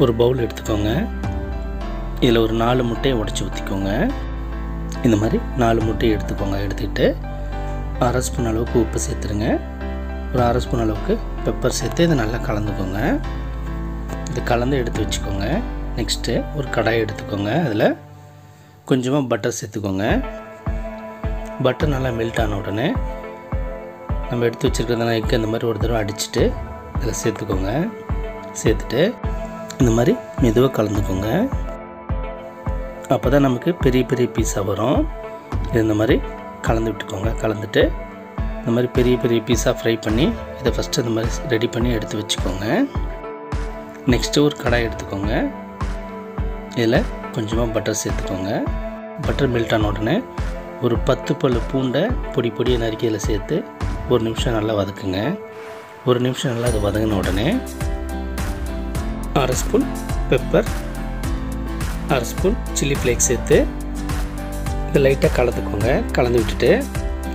ஒரு பவுல் எடுத்துக்கோங்க. இதில் ஒரு 4 முட்டையை உடைச்சி ஊற்றிக்கோங்க. இந்த மாதிரி 4 முட்டையை எடுத்துக்கோங்க. எடுத்துக்கிட்டு 1/2 ஸ்பூன் அளவுக்கு உப்பு சேர்த்துருங்க. ஒரு 1/2 ஸ்பூன் அளவுக்கு பெப்பர் சேர்த்து இதை நல்லா கலந்துக்கோங்க. இது கலந்து எடுத்து வச்சுக்கோங்க. நெக்ஸ்ட்டு ஒரு கடாய் எடுத்துக்கோங்க. அதில் கொஞ்சமாக பட்டர் சேர்த்துக்கோங்க. பட்டர் நல்லா மெல்ட் ஆன உடனே நம்ம எடுத்து வச்சுருக்கிறதுனா எக்கு இந்த மாதிரி ஒரு தடவை அடிச்சுட்டு இதில் சேர்த்துக்கோங்க. சேர்த்துட்டு இந்த மாதிரி மெதுவாக கலந்துக்கோங்க. அப்போ தான் நமக்கு பெரிய பெரிய பீஸாக வரும். இது இந்த மாதிரி கலந்து விட்டுக்கோங்க. கலந்துட்டு இந்த மாதிரி பெரிய பெரிய பீஸாக ஃப்ரை பண்ணி இதை ஃபஸ்ட்டு இந்த மாதிரி ரெடி பண்ணி எடுத்து வச்சுக்கோங்க. நெக்ஸ்ட்டு ஒரு கடாய் எடுத்துக்கோங்க. இதில் கொஞ்சமாக பட்டர் சேர்த்துக்கோங்க. பட்டர் மெல்ட் ஆன உடனே ஒரு 10 பல் பூண்டை பொடி பொடியை நறுக்கி இதில் சேர்த்து 1 நிமிஷம் நல்லா வதக்குங்க. 1 நிமிஷம் நல்லா அதை வதங்கின உடனே 1/2 spoon pepper, 1/2 spoon chilli flakes சேர்த்து இதை லைட்டாக கலந்துக்கோங்க. கலந்து விட்டுட்டு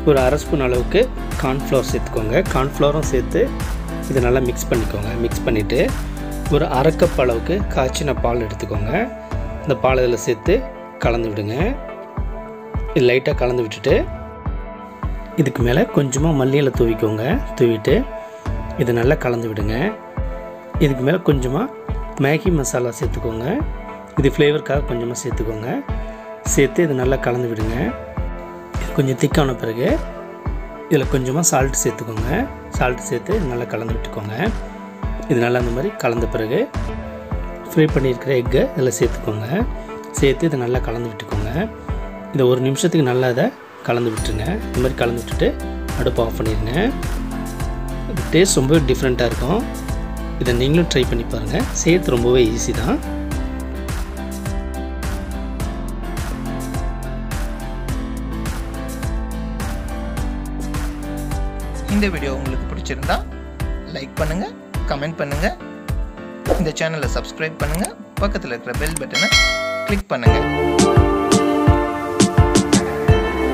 ஒரு 1/2 ஸ்பூன் அளவுக்கு கார்ன்ஃப்ளவர் சேர்த்துக்கோங்க. கார்ன்ஃப்ளவரும் சேர்த்து இதை நல்லா மிக்ஸ் பண்ணிக்கோங்க. மிக்ஸ் பண்ணிவிட்டு ஒரு 1/2 கப் அளவுக்கு காய்ச்சின பால் எடுத்துக்கோங்க. இந்த பால் இதில் சேர்த்து கலந்து விடுங்க. இது லைட்டாக கலந்து விட்டுட்டு இதுக்கு மேலே கொஞ்சமாக மல்லி இலை தூவிக்கோங்க. தூவிட்டு இதை நல்லா கலந்து விடுங்க. இதுக்கு மேலே கொஞ்சமாக மேகி மசாலா சேர்த்துக்கோங்க. இது ஃப்ளேவருக்காக கொஞ்சமாக சேர்த்துக்கோங்க. சேர்த்து இது நல்லா கலந்து விடுங்க. இது கொஞ்சம் திக்கான பிறகு இதில் கொஞ்சமாக சால்ட் சேர்த்துக்கோங்க. சால்ட் சேர்த்து நல்லா கலந்து விட்டுக்கோங்க. இது நல்லா இந்த மாதிரி கலந்த பிறகு ஃப்ரை பண்ணியிருக்கிற எக்கை இதில் சேர்த்துக்கோங்க. சேர்த்து இதை நல்லா கலந்து விட்டுக்கோங்க. இதை 1 நிமிஷத்துக்கு நல்லா இதை கலந்து விட்டுருங்க. இந்த மாதிரி கலந்து விட்டுட்டு அடுப்பு ஆஃப் பண்ணிடுங்க. இது டேஸ்ட் ரொம்பவே டிஃப்ரெண்ட்டாக இருக்கும். இதை நீங்களும் ட்ரை பண்ணி பாருங்கள். செய்கிறது ரொம்பவே ஈஸி தான். இந்த வீடியோ உங்களுக்கு பிடிச்சிருந்தா லைக் பண்ணுங்கள், கமெண்ட் பண்ணுங்கள், இந்த சேனலை சப்ஸ்கிரைப் பண்ணுங்கள், பக்கத்தில் இருக்கிற பெல் பட்டனை கிளிக் பண்ணுங்கள்.